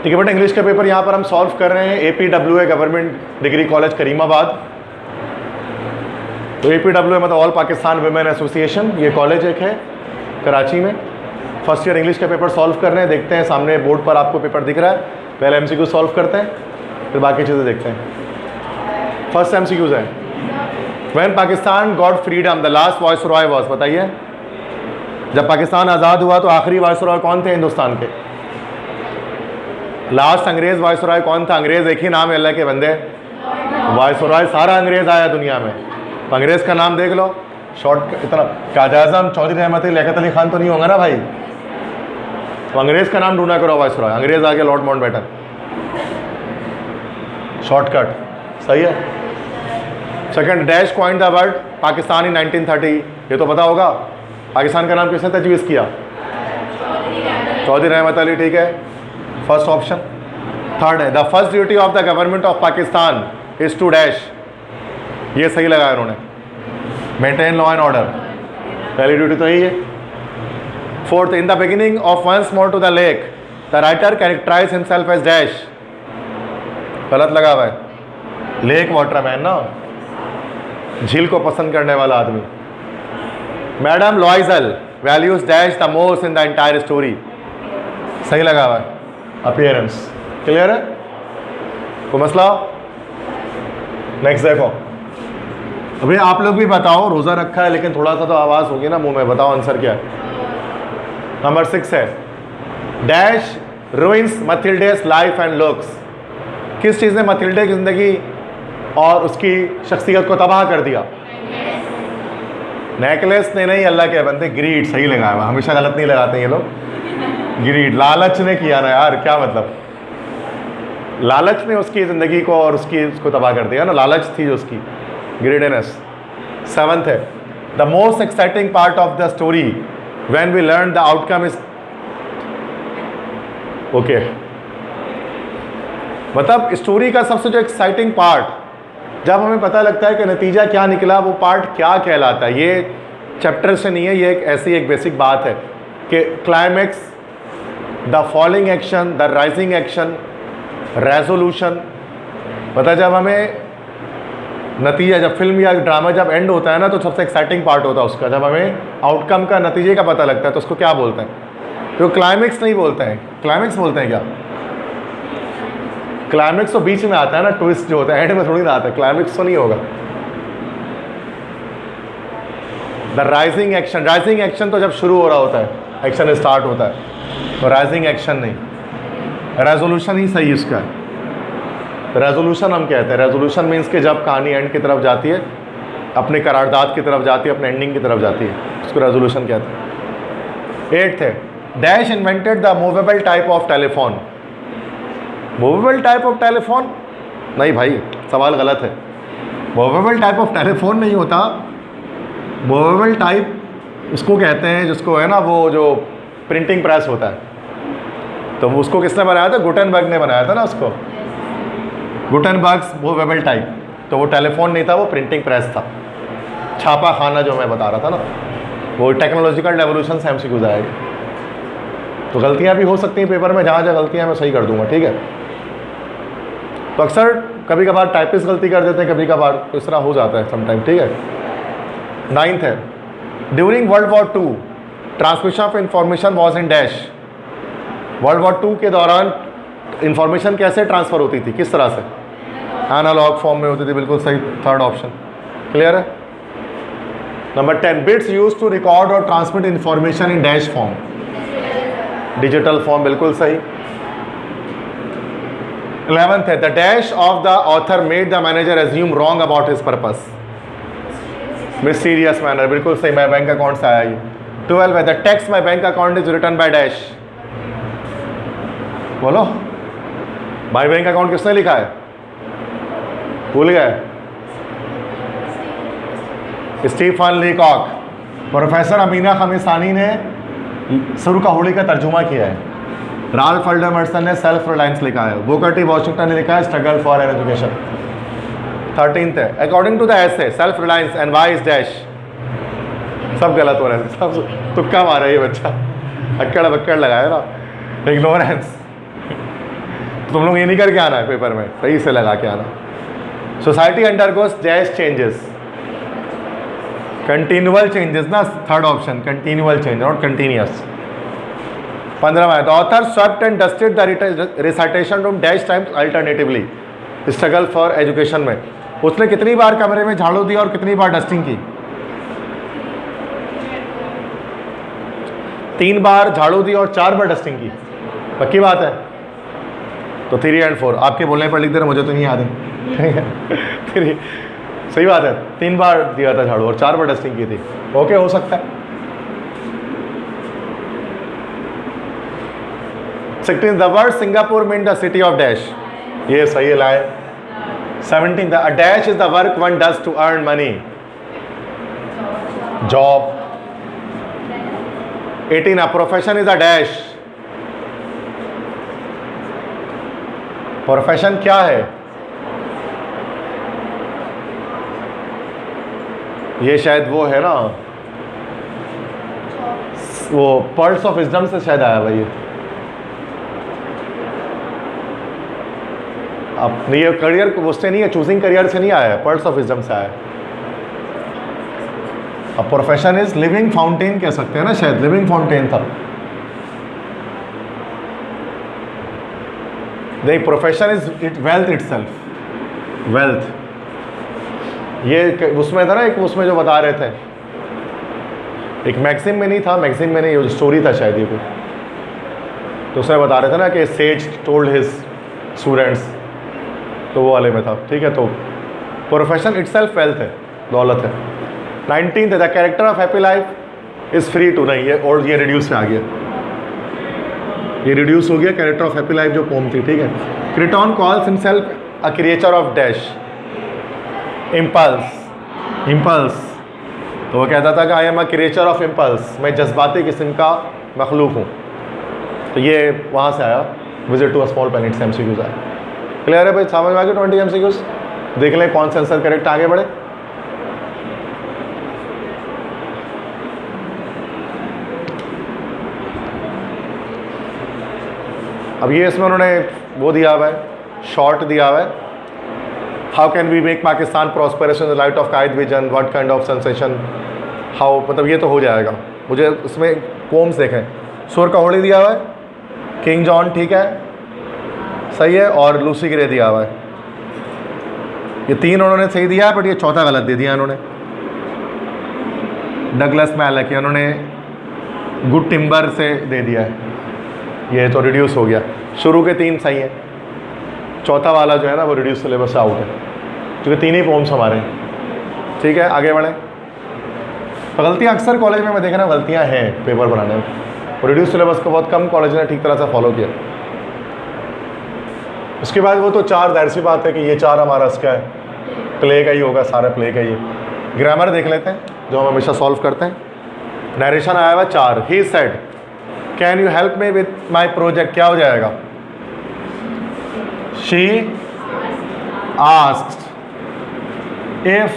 ठीक है बेटा, इंग्लिश का पेपर यहाँ पर हम सॉल्व कर रहे हैं APWA government degree college Karimabad. तो APWA मतलब ऑल पाकिस्तान वुमेन एसोसिएशन, ये कॉलेज एक है कराची में। फर्स्ट ईयर इंग्लिश का पेपर सॉल्व कर रहे हैं। देखते हैं सामने बोर्ड पर आपको पेपर दिख रहा है, पहले MCQ सॉल्व करते हैं फिर बाकी चीज़ें देखते हैं। फर्स्ट MCQs है, when Pakistan got freedom the last viceroy was, बताइए जब पाकिस्तान आज़ाद हुआ तो आखिरी वाइसरॉय कौन थे हिंदुस्तान के? लास्ट अंग्रेज़ वाइसरॉय कौन था? अंग्रेज़ एक ही नाम है, अल्लाह के बंदे, वाइसरॉय सारा अंग्रेज़ आया दुनिया में। तो अंग्रेज़ का नाम देख लो, शॉर्ट इतना काज़-ए-आज़म चौधरी रहमत लियाकत अली खान तो नहीं होगा ना भाई? तो अंग्रेज़ का नाम ढूंढा करो वाइसरॉय, अंग्रेज़ आ गया लॉर्ड माउंटबेटन, शॉर्टकट सही है। Second, dash coined the word Pakistan in 1930, ये तो पता होगा। पाकिस्तान का नाम किसने तजवीज़ किया? चौधरी रहमत अली, ठीक है, फर्स्ट ऑप्शन। थर्ड है, the first duty of the government of Pakistan is to dash, ये सही लगाया उन्होंने, मेंटेन लॉ एंड ऑर्डर, पहली ड्यूटी तो यही है। Fourth, in the beginning of once more to the lake the writer characterise himself as dash, गलत लगा हुआ है, लेक वाटरमैन ना, झील को पसंद करने वाला आदमी। Madam लॉइजल values dash the most in the entire story, सही लगा हुआ है, अपीयरेंस। क्लियर है? कोई मसला? नेक्स्ट देखो, अभी आप लोग भी बताओ, रोज़ा रखा है लेकिन थोड़ा सा तो आवाज़ होगी ना मुंह में, बताओ आंसर क्या है। नंबर 6 है, dash ruins Mathilde's life and looks, किस चीज़ ने मथिल्डे की ज़िंदगी और उसकी शख्सियत को तबाह कर दिया? नेकलेस ने नहीं, अल्लाह के बंदे, ग्रीड सही लगाया हुआ, हमेशा गलत नहीं लगाते ये लोग, ग्रीड, लालच ने किया ना यार, क्या मतलब, लालच ने उसकी ज़िंदगी को और उसको तबाह कर दिया ना, लालच थी जो उसकी, ग्रीडीनेस। 7th है, the most exciting part of the story when we learn the outcome is, okay, मतलब स्टोरी का सबसे जो एक्साइटिंग पार्ट, जब हमें पता लगता है कि नतीजा क्या निकला, वो पार्ट क्या कहलाता है। ये चैप्टर से नहीं है, ये एक ऐसी एक बेसिक बात है कि climax, the falling action, the rising action, resolution, पता जब हमें नतीजा, जब फिल्म या ड्रामा जब एंड होता है ना तो सबसे एक्साइटिंग पार्ट होता है उसका, जब हमें आउटकम का, नतीजे का पता लगता है तो उसको क्या बोलते हैं? तो क्लाइमैक्स नहीं बोलते हैं, क्लाइमैक्स बोलते हैं क्या? क्लाइमैक्स तो बीच में आता है ना, ट्विस्ट जो होता है, एंड में थोड़ी ना आता है, क्लाइमैक्स तो नहीं होगा। The rising action, rising action तो जब शुरू हो रहा होता है, एक्शन स्टार्ट होता है, तो राइजिंग एक्शन नहीं, रेजोल्यूशन ही सही इसका है। रेजोल्यूशन हम कहते हैं, रेजोल्यूशन मीन्स कि जब कहानी एंड की तरफ जाती है, अपने करारदाद की तरफ जाती है, अपने एंडिंग की तरफ जाती है, उसको रेजोल्यूशन कहते हैं। 8th है, dash invented the movable type of telephone, movable type of telephone नहीं भाई, सवाल गलत है, मूवेबल टाइप ऑफ टेलीफोन नहीं होता, मूवेबल टाइप उसको कहते हैं जिसको है ना, वो जो प्रिंटिंग प्रेस होता है, तो उसको किसने बनाया था? गुटेनबर्ग ने बनाया था ना उसको, गुटेनबर्ग्स मूवेबल टाइप, तो वो टेलीफोन नहीं था, वो प्रिंटिंग प्रेस था, छापा खाना जो मैं बता रहा था ना, वो टेक्नोलॉजिकल रेवोल्यूशन से MCQ आएगी। तो गलतियाँ भी हो सकती हैं पेपर में, जहाँ जहाँ गलतियाँ मैं सही कर दूंगा, ठीक है। तो अक्सर कभी कभार टाइपिस्ट गलती कर देते हैं, कभी कभार तो इस तरह हो जाता है समटाइम, ठीक है। 9th है, during world war 2 transmission of information was in dash, world war 2 के दौरान इंफॉर्मेशन कैसे ट्रांसफ़र होती थी, किस तरह से? एनालॉग फॉर्म में होती थी, बिल्कुल सही, थर्ड ऑप्शन। क्लियर है? Number 10, bits use to record और transmit information in dash form, digital form, बिल्कुल सही। 11th है, the dash of the author made the manager assume wrong about his purpose, mysterious manner, बिल्कुल सही, माई bank account से आया ये। 12 है, the text my bank account is written by dash, बोलो माई बैंक अकाउंट किसने लिखा है? भूल गए? Stephen Leacock, professor Amina Khamisani ने सुर का होली का तर्जुमा किया है, राल्फ एल्डरमर्सन ने सेल्फ रिलायंस लिखा है, बुकर टी वॉशिंगटन ने लिखा है struggle for an education. 13th है, according to the essay self reliance and why is dash, सब गलत हो रहे हैं, सब तुक्का मारा ये बच्चा, अक्कड़ बक्कड़ लगाया ना, इग्नोरेंस। तुम लोग ये नहीं करके आना है पेपर में, सही से लगा के आना। Society undergoes dash changes, continual changes ना, third option continual change not continuous. 15 में, the author swept and dusted the recitation room dash times alternatively, struggle for education में उसने कितनी बार कमरे में झाड़ू दिया और कितनी बार डस्टिंग की? 3 बार झाड़ू दी और 4 बार डस्टिंग की, पक्की बात है? तो 3 और 4 आपके बोलने पर लिख दे रहे, मुझे तो नहीं याद है। 3, सही बात है, 3 बार दिया था झाड़ू और 4 बार डस्टिंग की थी। ओके, हो सकता है। 16 the word Singapore mean the city of dash, ये सही है लाए। 17 the dash is the work one does to earn money, job. 18 a profession is a dash, profession क्या है? ये शायद वो है ना, वो पर्ल्स ऑफ विजडम से शायद आया भाई। अब ये करियर उससे नहीं है, चूजिंग करियर से नहीं आया है, पर्ल्स ऑफ विजडम से आया है। अब प्रोफेशन इज लिविंग फाउंटेन कह सकते हैं ना, शायद लिविंग फाउंटेन था। नहीं, profession is it wealth itself, wealth. ये उसमें था ना, एक उसमें जो बता रहे थे, एक मैक्सिम में नहीं था, मैक्सिम में नहीं, स्टोरी था शायद ये कोई, तो उसमें बता रहे थे ना कि सेज टोल्ड हिज स्टूडेंट्स, तो वो वाले में था। ठीक है, तो प्रोफेशन इटसेल्फ वेल्थ है, दौलत है। 19 the character of happy life is free to, नहीं ये और ये रिड्यूस में आ गया, ये रिड्यूस हो गया। कैरेक्टर ऑफ हैप्पी लाइफ जो पोम थी, ठीक है। Criton calls himself a creature of dash, impulse, impulse. तो वो कहता था कि I am a creature of impulse, मैं जज्बाती किस्म का मखलूक हूँ। तो ये वहाँ से आया, visit to a small planet से MCQs आया। क्लियर है भाई, समझ में आ गया? 20 MCQs देख लें कौन सा आंसर करेक्ट, आगे बढ़े। अब ये इसमें उन्होंने वो दिया हुआ है, शॉर्ट दिया हुआ है, how can we make Pakistan prosperous in the light of Quaid vision, what kind of sensation, how, मतलब ये तो हो जाएगा। मुझे उसमें पोम्स देखें, सुर का होड़ी दिया हुआ है, किंग जॉन, ठीक है सही है, और लूसी ग्रे दिया हुआ है। ये 3 उन्होंने सही दिया है, बट ये चौथा गलत दे दिया इन्होंने। डगलस मैलक, उन्होंने गुड टिम्बर से दे दिया है, ये तो रिड्यूस हो गया। शुरू के 3 सही हैं, चौथा वाला जो है ना वो रिड्यूस सिलेबस से आउट है, क्योंकि 3 ही पोम्स हमारे हैं। ठीक है, आगे बढ़ें। तो गलतियाँ अक्सर कॉलेज में मैं देख रहा हूँ गलतियाँ हैं पेपर बनाने में, और रिड्यूस सिलेबस को बहुत कम कॉलेज ने ठीक तरह से फॉलो किया। उसके बाद वो तो 4 जाहिर सी बात है कि ये 4 हमारा इसका है, प्ले का ही होगा, सारा प्ले का ही है। ग्रामर देख लेते हैं जो हम हमेशा सॉल्व करते हैं। नरेशन आया हुआ 4, he said can you help me with my project, क्या हो जाएगा? शी आस्क्ड इफ,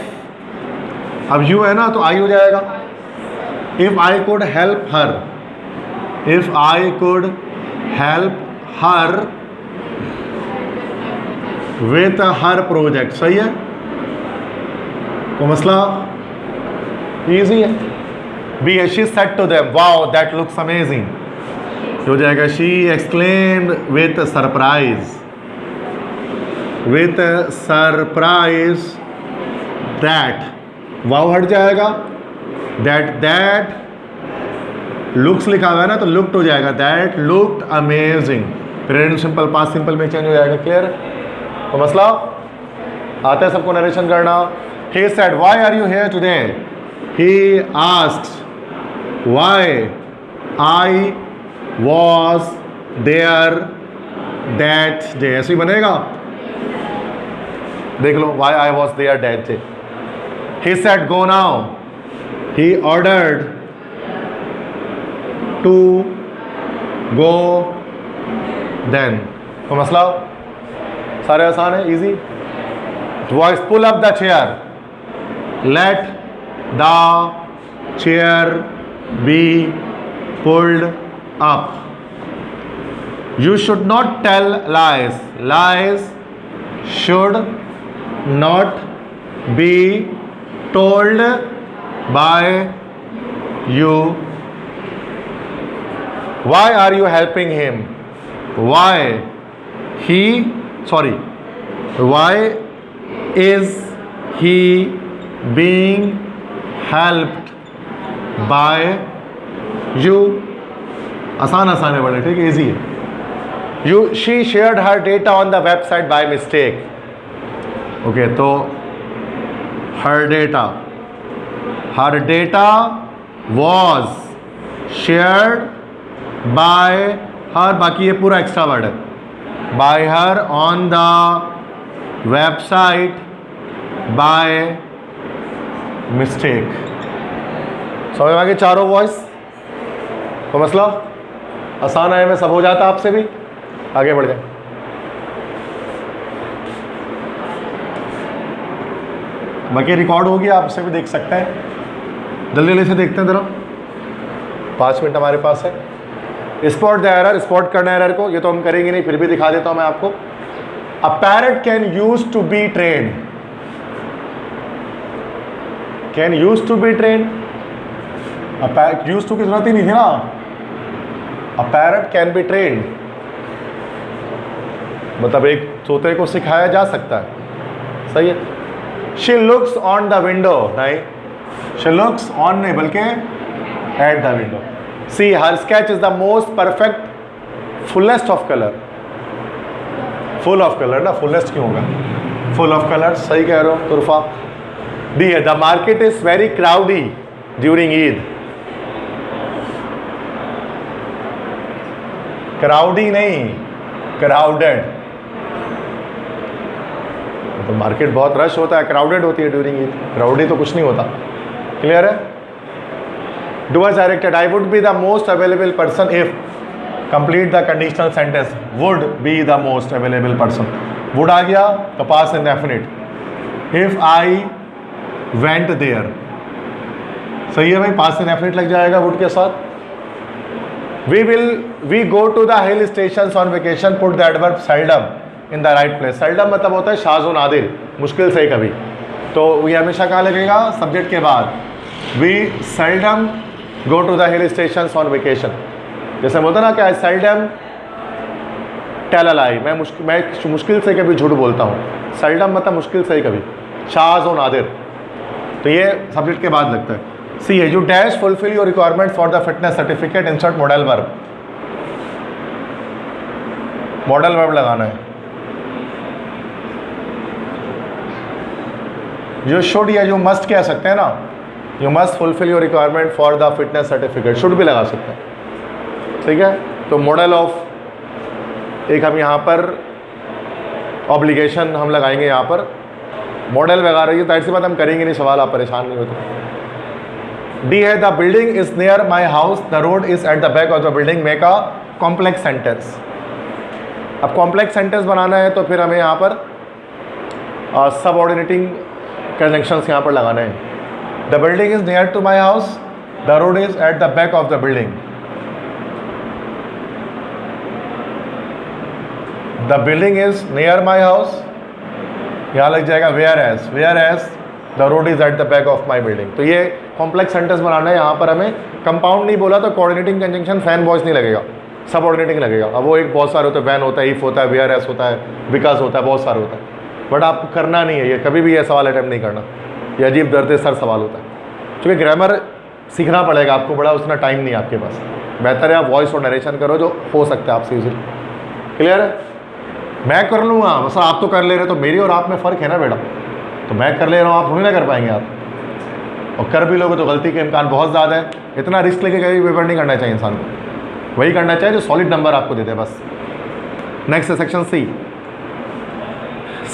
अब यू है ना तो आई हो जाएगा। If I could help her, if I could help her with her project, सही है। तो मसला इजी है। बी है, she said to them wow that looks amazing, हो जाएगा she exclaimed with surprise, with surprise that, wow हट जाएगा, दैट लुक्स लिखा हुआ है ना तो लुक्ड हो जाएगा, that looked amazing. Present simple past simple में चेंज हो जाएगा। क्लियर? तो मसला आता है सबको नरेशन करना। He said why are you here today, he asked why I was there that day, ऐसे ही बनेगा, देख लो, why I was there that day. He said go now, he ordered to go then. तो मसला सारे आसान है, easy. Voice pull up the chair, let the chair be pulled up. You should not tell lies. Lies should not be told by you. Why are you helping him? Why is he being helped by you? आसान है बड़े, ठीक है, easy है. She shared her data on the website by mistake. Okay, तो her data was shared by her, बाकी ये पूरा एक्स्ट्रा वर्ड है, by her on the website by mistake. समझ में आ गए चारों वॉइस? तो मसला आसान है, में सब हो जाता आपसे भी. आगे बढ़ जाए. बाकी रिकॉर्ड होगी, आप उसे भी देख सकते हैं. जल्दी जल्दी से देखते हैं जरा, 5 मिनट हमारे पास है. स्पॉट द एरर, स्पॉट करना एरर को, ये तो हम करेंगे नहीं, फिर भी दिखा देता हूं मैं आपको. A parrot can use to be trained. Can use to be trained. Use to की जरूरत ही नहीं थी ना. A parrot can be trained, मतलब एक तोते को सिखाया जा सकता है. सही है. She looks on the window, नहीं, शी लुक्स ऑन नहीं बल्कि at the window. See her sketch is the most perfect, fullest of colour. Full of colour ना, फुलेस्ट क्यों होगा, फुल ऑफ कलर. सही कह रहे हो तुरफा. डी है the market is very crowdy during Eid. Crowdy नहीं, क्राउडेड. तो मार्केट बहुत रश होता है, क्राउडेड होती है ड्यूरिंग ईद. क्राउडी तो कुछ नहीं होता. क्लियर है. Doers directed I would be the most available person if. Complete the conditional sentence. Would be the most available person. वुड आ गया तो past indefinite. If I went there. सही है भाई, पास इंडेफिनिट लग जाएगा वुड के साथ. We go to the hill station on vacation. Put the adverb seldom in the right place. Seldom मतलब होता है शाज़ व नादिर, मुश्किल से कभी. तो ये हमेशा कहाँ लगेगा, सब्जेक्ट के बाद. We seldom go to the hill station on vacation. जैसे बोलते ना कि आई सेल्डम टेल अ लाई. मैं मुश्किल से कभी झूठ बोलता हूँ. सेल्डम मतलब मुश्किल से ही कभी, शाज़ व नादिर. तो ये सब्जेक्ट के बाद लगता है. सी है you dash fulfil your requirement for the fitness certificate. Insert modal verb. Modal verb लगाना है. यू शुड या यू मस्ट कह सकते हैं ना. You must fulfil your requirement for the fitness certificate. Should भी लगा सकते हैं. ठीक है. तो मॉडल ऑफ एक हम यहाँ पर ऑब्लिगेशन हम लगाएंगे यहाँ पर. मॉडल वगैरह ये जाहिर सी बात हम करेंगे नहीं, सवाल आप परेशान नहीं होते. डी है the building is near my house. The road is at the back of the building. Make a complex sentence. अब कॉम्प्लेक्स सेंटेंस बनाना है तो फिर हमें यहाँ पर सबऑर्डिनेटिंग कंजंक्शंस यहाँ पर लगाने हैं. The building is near to my house. The road is at the back of the building. The building is near my house, यहाँ लग जाएगा whereas the road is at the back of my building. तो ये complex sentence बनाना है. यहाँ पर हमें compound नहीं बोला तो कोऑर्डिनेटिंग कंजंक्शन फैन वॉइस नहीं लगेगा, सब ऑर्डिनेटिंग लगेगा. अब वो एक बहुत सारे होते हैं, वैन होता है, इफ होता है, वेयर एस होता है, बिकॉज होता है, बहुत सारे होता है. बट आपको करना नहीं है ये, कभी भी ये सवाल अटैम्प्ट नहीं करना. ये अजीब दर्द सर सवाल होता है. क्योंकि ग्रामर सीखना पड़ेगा आपको, बड़ा उतना टाइम नहीं है आपके पास. बेहतर है आप वॉइस और नरेशन करो जो हो सकता है आपसे यूजली. क्लियर है. मैं कर लूँगा, बस आप तो कर ले रहे, तो मेरी और आप में फ़र्क है ना बेटा. तो मैं कर ले रहा हूँ, आप थोड़ी ना कर पाएंगे आप. और कर भी लोगे तो गलती के इम्कान बहुत ज़्यादा है. इतना रिस्क लेके कभी पेपर नहीं करना चाहिए इंसान को. वही करना चाहिए जो सॉलिड नंबर आपको देते हैं बस. नेक्स्ट सेक्शन सी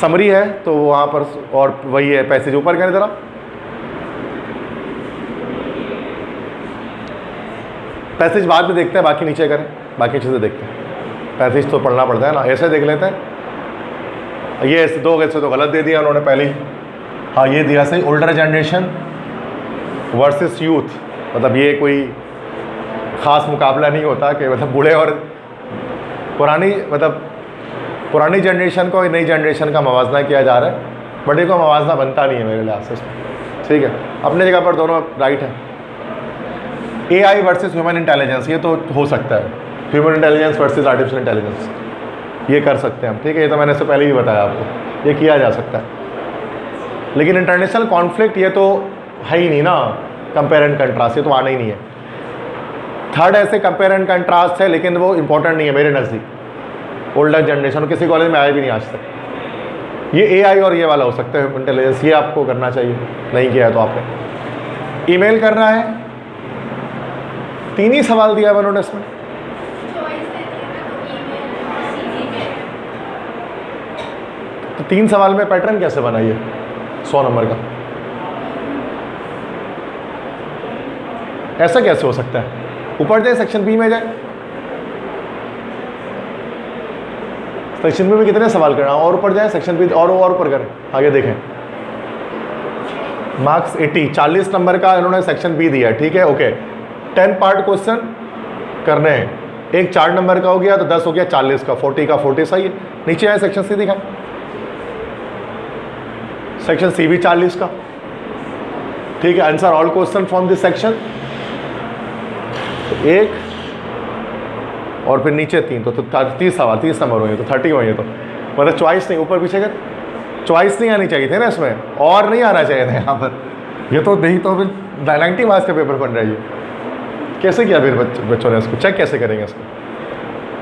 समरी है, तो वहाँ पर और वही है. पैसेज ऊपर करें ज़रा. पैसेज बाद में देखते हैं, बाकी नीचे करें, बाकी चीज़ें देखते हैं. पैसेज तो पढ़ना पड़ता है ना, ऐसे देख लेते हैं. ये ऐसे दो ऐसे तो गलत दे दिया उन्होंने पहले ही. हाँ ये दिया सही. ओल्डर जनरेशन वर्सेस यूथ, मतलब ये कोई ख़ास मुकाबला नहीं होता कि मतलब बूढ़े और पुरानी मतलब पुरानी जनरेशन को नई जनरेशन का मवाजना किया जा रहा है, बट ये को मवाजना बनता नहीं है मेरे लिहाज से इसमें, ठीक है। अपने जगह पर दोनों राइट है। AI वर्सेस ह्यूमन इंटेलिजेंस, ये तो हो सकता है, human intelligence versus artificial intelligence, ये कर सकते हैं हम, ठीक है। ये तो मैंने इससे पहले ही बताया आपको, ये किया जा सकता है। लेकिन इंटरनेशनल कॉन्फ्लिक्ट ये तो है ही नहीं ना, कंपेयर एंड कंट्रास्ट, ये तो आना ही नहीं है। थर्ड ऐसे कंपेयर एंड कंट्रास्ट है, लेकिन वो इंपॉर्टेंट नहीं है मेरे नज़दीक। ओल्डर जनरेशन किसी कॉलेज में आया भी नहीं आज तक। ये AI और ये वाला हो सकता है इंटेलिजेंस, ये आपको करना चाहिए, नहीं किया है तो आपने। ईमेल करना है, 3 ही सवाल दिया है उन्होंने इसमें। तो 3 सवाल में पैटर्न कैसे बनाइए 100 नंबर का, ऐसा कैसे हो सकता है? ऊपर जाए सेक्शन B में जाए, सेक्शन B में कितने सवाल करना, और ऊपर जाए सेक्शन B और ऊपर करें, आगे देखें। मार्क्स 80, 40 नंबर का इन्होंने सेक्शन B दिया है, ठीक है, ओके। 10 पार्ट क्वेश्चन करने हैं, एक 4 नंबर का हो गया तो 10 हो गया 40 का, 40 का 40, सही है। नीचे आए सेक्शन C दिखा, सेक्शन C भी 40 का, ठीक है। Answer all question from this section, तो 1 और फिर नीचे 3, तो 30 सवाल, 30 नंबर होंगे तो 30 होंगे, तो मतलब चॉइस नहीं, ऊपर पीछे का चॉइस नहीं आनी चाहिए थे ना इसमें, और नहीं आना चाहिए था यहाँ पर। ये तो नहीं तो फिर 90 मार्क्स का पेपर बन रही है। कैसे किया फिर बच्चों ने इसको, चेक कैसे करेंगे इसको?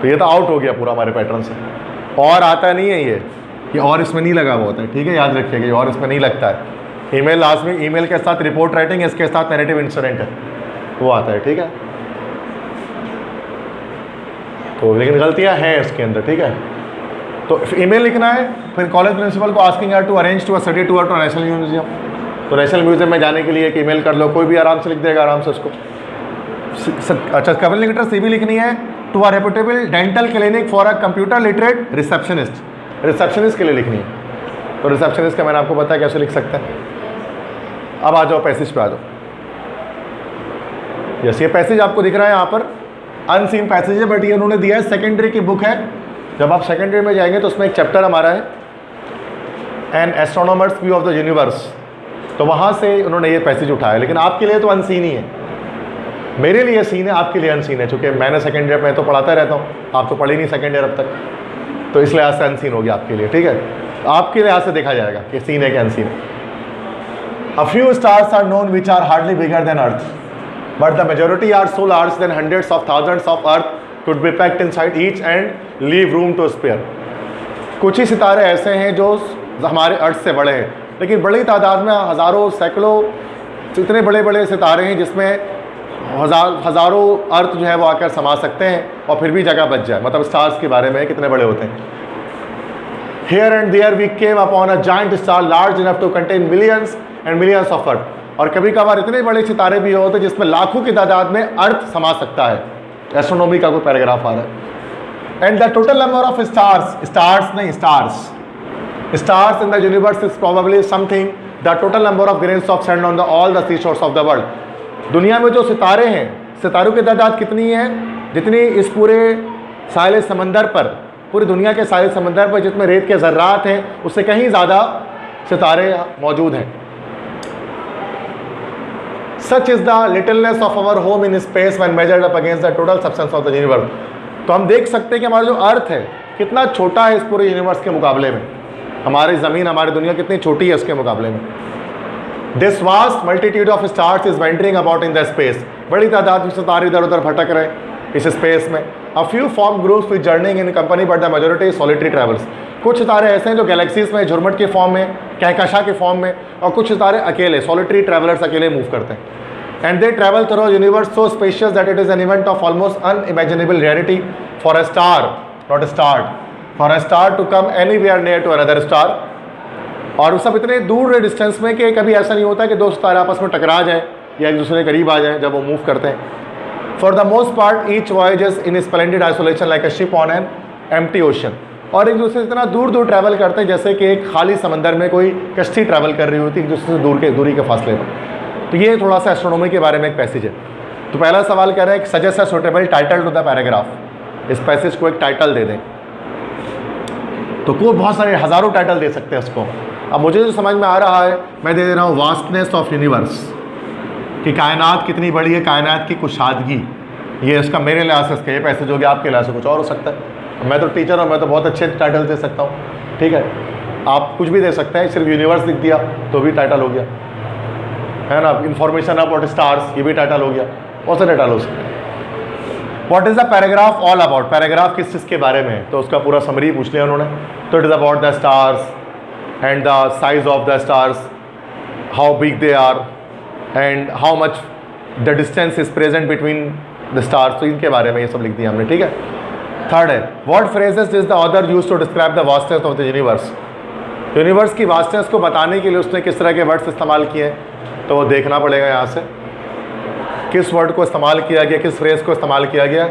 तो ये तो आउट हो गया पूरा हमारे पैटर्न से, और आता नहीं है ये और इसमें नहीं लगा हुआ होता है, ठीक है, याद रखिएगा, ये और इसमें नहीं लगता है। ईमेल लास्ट में, ईमेल के साथ रिपोर्ट राइटिंग, इसके साथ नैरेटिव इंसिडेंट है, वो आता है, ठीक है। तो लेकिन गलतियां हैं इसके अंदर, ठीक है। तो ईमेल लिखना है, फिर कॉलेज प्रिंसिपल को asking are to arrange to a study tour to national museum, तो नेशनल म्यूजियम में जाने के लिए एक ईमेल कर लो, कोई भी आराम से लिख देगा आराम से उसको। अच्छा, कवरिंग लेटर सी भी लिखनी है, to a reputable dental clinic for a computer literate receptionist, receptionist के लिए लिखनी है। तो रिसेप्शनिस्ट का मैंने आपको बताया कैसे लिख सकते हैं। अब आ जाओ पैसेज पे आ जाओ। यस, ये पैसेज आपको दिख रहा है यहाँ पर, अनसीन पैसेज है, बट ये उन्होंने दिया है, सेकेंडरी की बुक है। जब आप सेकेंडरी में जाएंगे तो उसमें एक चैप्टर हमारा है an astronomer's view of the universe, तो वहाँ से उन्होंने ये पैसेज उठाया। लेकिन आपके लिए तो अनसीन ही है, मेरे लिए सीन है, आपके लिए अनसीन है, चूँकि मैंने सेकेंड ईयर में तो पढ़ाता रहता हूँ, आप तो पढ़ी नहीं सेकेंड ईयर अब तक, तो इस लिहाज से अनसीन हो गया आपके लिए, ठीक है। आपके लिहाज से देखा जाएगा कि सीन है कि अनसीन है। A few stars are known which are hardly bigger than earth, but the majority are so large that hundreds of thousands of earth could be packed inside each and leave room to spare। कुछ ही सितारे ऐसे हैं जो हमारे अर्थ से बड़े हैं, लेकिन बड़ी तादाद में हज़ारों सैकड़ों इतने बड़े बड़े सितारे हैं जिसमें हज़ारों अर्थ जो है वो आकर समा सकते हैं और फिर भी जगह बच जाए। मतलब स्टार्स के बारे में कितने बड़े होते हैं। Here and there we came upon a giant star large enough to contain millions and millions of earth। और कभी कभार इतने बड़े सितारे भी होते हैं जिसमें लाखों की तादाद में अर्थ समा सकता है। एस्ट्रोनॉमी का कोई पैराग्राफ आ रहा है। And the total number of stars, stars नहीं stars, stars in the universe is probably something the total number of grains of sand on the all the sea shores of the world. दुनिया में जो सितारे हैं, सितारों की तादाद कितनी है? जितनी इस पूरे साहिल समंदर पर, पूरी दुनिया के साहिल समंदर पर जितने रेत के ज़र्रात हैं, उससे कहीं ज़्यादा सितारे मौजूद हैं। Such is the littleness of our home in space when measured up against the total substance of the universe। तो हम देख सकते हैं कि हमारा जो अर्थ है कितना छोटा है इस पूरे यूनिवर्स के मुकाबले में। हमारी ज़मीन, हमारी दुनिया कितनी छोटी है इसके मुकाबले में। This vast multitude of stars is wandering about in the space। बड़ी तादाद में सितारे इधर उधर भटक रहे हैं इस स्पेस में। A few form groups with journeying in company but the majority is solitary travels। कुछ सितारे ऐसे हैं जो गैलेक्सीज में झुरमुट के फॉर्म में, कहकशा के फॉर्म में, और कुछ सितारे अकेले सॉलिटरी ट्रैवलर्स अकेले मूव करते हैं। And they travel through universe so spacious that it is an event of almost unimaginable rarity for a star, not a star, for a star to come anywhere near to another star. और वो सब इतने दूर distance में कि कभी ऐसा नहीं होता कि दो सितारे आपस में टकरा जाएँ या एक दूसरे के करीब आ जाएँ जब वो मूव करते हैं। For the most part each voyages in splendid isolation like a ship on an empty ocean. और एक दूसरे से इतना दूर दूर ट्रैवल करते हैं जैसे कि एक खाली समंदर में कोई कश्ती ट्रैवल कर रही होती है एक दूसरे से दूरी के फासले पर। तो ये थोड़ा सा एस्ट्रोनॉमी के बारे में एक पैसेज है। तो पहला सवाल कह रहा है कि suggest a suitable title to the paragraph. इस पैसेज को एक टाइटल दे दें, तो कोई बहुत सारे हज़ारों टाइटल दे सकते हैं उसको। अब मुझे जो समझ में आ रहा है, मैं दे रहा हूँ वास्टनेस ऑफ यूनिवर्स, कि कायनात कितनी बड़ी है, कायनात की कुशादगी। ये इसका मेरे लिहाज से इसका ये पैसेज हो गया, आपके लिहाज से कुछ और हो सकता है। मैं तो टीचर हूँ, मैं तो बहुत अच्छे टाइटल दे सकता हूँ, ठीक है। आप कुछ भी दे सकते हैं, सिर्फ यूनिवर्स लिख दिया तो भी टाइटल हो गया, है ना। इन्फॉर्मेशन अबाउट स्टार्स, ये भी टाइटल हो गया, बहुत से टाइटल हो सकते हैं। What is the paragraph all about, paragraph किस चीज़ के बारे में है, तो उसका पूरा समरी पूछ लिया उन्होंने। तो it is about the stars and the size of the stars, how big they are and how much the distance is present between the stars, तो इनके बारे में ये सब लिख दिया हमने, ठीक है। थर्ड है what phrases is the author use to describe the vastness of the universe, universe की वास्टनेस को बताने के लिए उसने किस तरह के वर्ड्स इस्तेमाल किए हैं, तो वो देखना पड़ेगा यहाँ से किस वर्ड को इस्तेमाल किया गया, किस फ्रेज को इस्तेमाल किया गया।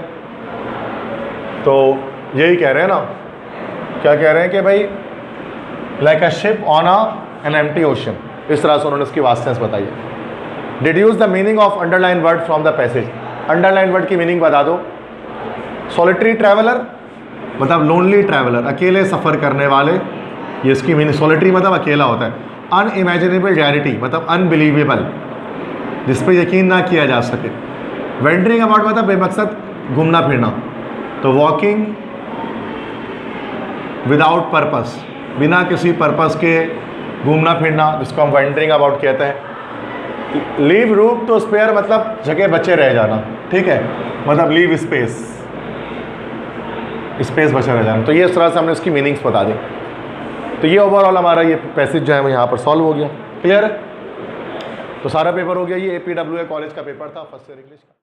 तो यही कह रहे हैं ना, क्या कह रहे हैं कि भाई like a ship on an empty ocean, इस तरह से उन्होंने उसकी वास्टनेस बताई है। Deduce the meaning of underline word from the passage, underline word की मीनिंग बता दो। सॉलिटरी ट्रैवलर मतलब लोनली ट्रैवलर, अकेले सफ़र करने वाले, ये इसकी मीनिंग। सॉलिटरी मतलब अकेला होता है। अनइमेजिनेबल रैरिटी मतलब अनबिलीवेबल, जिस पे यकीन ना किया जा सके। वेंडरिंग अबाउट मतलब बेमकसद घूमना फिरना, तो वॉकिंग विदाउट पर्पस, बिना किसी पर्पस के घूमना फिरना, जिसको हम वेंडरिंग अबाउट कहते हैं। लीव रूम टू स्पेयर मतलब जगह बचे रह जाना, ठीक है, मतलब लीव स्पेस, स्पेस बचे रह जाना। तो ये इस तरह से हमने इसकी मीनिंग्स बता दी। तो ये ओवरऑल हमारा ये पैसेज जो है वो यहाँ पर सॉल्व हो गया, क्लियर है। तो सारा पेपर हो गया। ये APWA कॉलेज का पेपर था, फर्स्ट ईयर इंग्लिश का।